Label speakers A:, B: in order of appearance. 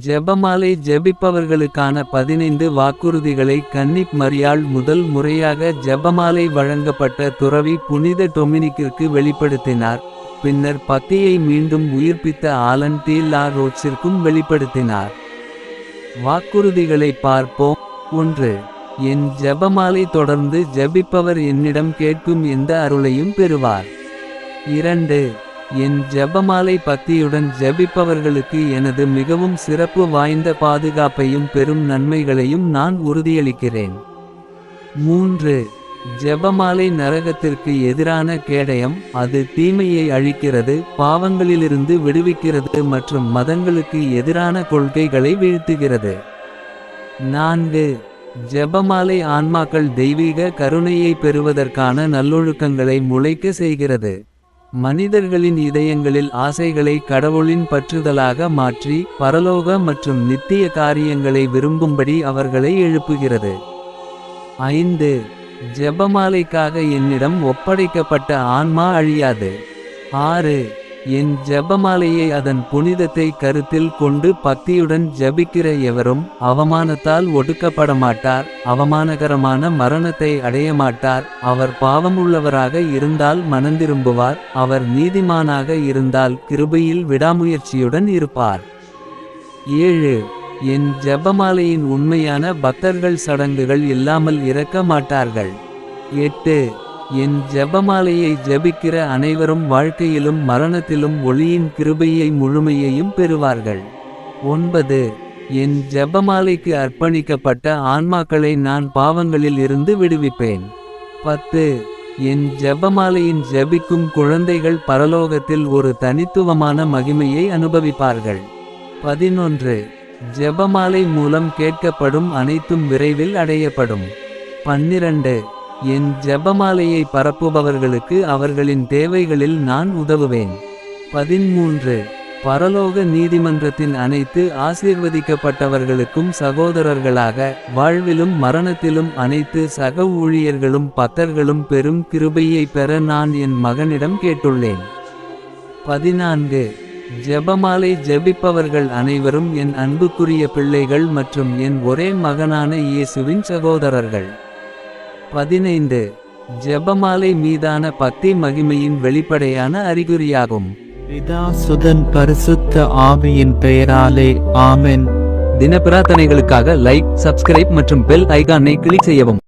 A: ஜெபமாலை ஜெபிப்பவர்களுக்கான 15 வாக்குறுதிகளை கன்னிப் மரியாள் முதல் முறையாக ஜெபமாலை வழங்கப்பட்ட துறவி புனித டொமினிக்கிற்கு வெளிப்படுத்தினார். பின்னர் பக்தியை மீண்டும் உயிர்ப்பித்த ஆலன் டி லா ரோச்சிற்கும் வெளிப்படுத்தினார். வாக்குறுதிகளை பார்ப்போம். 1. என் ஜெபமாலை தொடர்ந்து ஜெபிப்பவர் என்னிடம் கேட்கும் எந்த அருளையும் பெறுவார். 2. என் ஜெபமாலை பக்தியுடன் ஜெபிப்பவர்களுக்கு எனது மிகவும் சிறப்பு வாய்ந்த பாதுகாப்பையும் பெரும் நன்மைகளையும் நான் உறுதியளிக்கிறேன். 3. ஜெபமாலை நரகத்திற்கு எதிரான கேடயம். அது தீமையை அழிக்கிறது, பாவங்களிலிருந்து விடுவிக்கிறது மற்றும் மதங்களுக்கு எதிரான கொள்கைகளை வீழ்த்துகிறது. 4. ஜெபமாலை ஆன்மாக்கள் தெய்வீக கருணையை பெறுவதற்கான நல்லொழுக்கங்களை முளைக்க செய்கிறது. மனிதர்களின் இதயங்களில் ஆசைகளை கடவுளின் பற்றுதலாக மாற்றி பரலோக மற்றும் நித்திய காரியங்களை விரும்பும்படி அவர்களை எழுப்புகிறது. 5. ஜெபமாலைக்காக என்னிடம் ஒப்படைக்கப்பட்ட ஆன்மா அழியாது. 6. என் ஜெபமாலையை அதன் புனிதத்தை கருத்தில் கொண்டு பக்தியுடன் ஜெபிக்கிற எவரும் அவமானத்தால் ஒடுக்கப்பட மாட்டார், அவமானகரமான மரணத்தை அடைய மாட்டார். அவர் பாவமுள்ளவராக இருந்தால் மனந்திரும்புவார், அவர் நீதிமானாக இருந்தால் கிருபையில் விடாமுயற்சியுடன் இருப்பார். 7. என் ஜெபமாலையின் உண்மையான பக்தர்கள் சடங்குகள் இல்லாமல் இறக்க மாட்டார்கள். 8. என் ஜெபமாலையை ஜெபிக்கிற அனைவரும் வாழ்க்கையிலும் மரணத்திலும் ஒளியின் கிருபையை முழுமையையும் பெறுவார்கள். 9. என் ஜெபமாலைக்கு அர்ப்பணிக்கப்பட்ட ஆன்மாக்களை நான் பாவங்களில் இருந்து விடுவிப்பேன். 10. என் ஜெபமாலையின் ஜெபிக்கும் குழந்தைகள் பரலோகத்தில் ஒரு தனித்துவமான மகிமையை அனுபவிப்பார்கள். 11. ஜெபமாலை மூலம் கேட்கப்படும் அனைத்தும் விரைவில் அடையப்படும். 12. என் ஜெபமாலையை பரப்புபவர்களுக்கு அவர்களின் தேவைகளில் நான் உதவுவேன். 13. பரலோக நீதிமன்றத்தின் அனைத்து ஆசீர்வதிக்கப்பட்டவர்களுக்கும் சகோதரர்களாக வாழ்விலும் மரணத்திலும் அனைத்து சக ஊழியர்களும் பக்தர்களும் பெரும் கிருபையை பெற நான் என் மகனிடம் கேட்டுள்ளேன். 14. ஜெபமாலை ஜெபிப்பவர்கள் அனைவரும் என் அன்புக்குரிய பிள்ளைகள் மற்றும் என் ஒரே மகனான இயேசுவின் சகோதரர்கள். 15. ஜெபமாலை மீதான பக்தி மகிமையின் வெளிப்படையான அறிகுறியாகும்.
B: பிதா சுதன் பரிசுத்த ஆவியின் பெயராலே ஆமென்.
A: தின பிரார்த்தனைகளுக்காக லைக், சப்ஸ்கிரைப் மற்றும் பெல் ஐகானை கிளிக் செய்யவும்.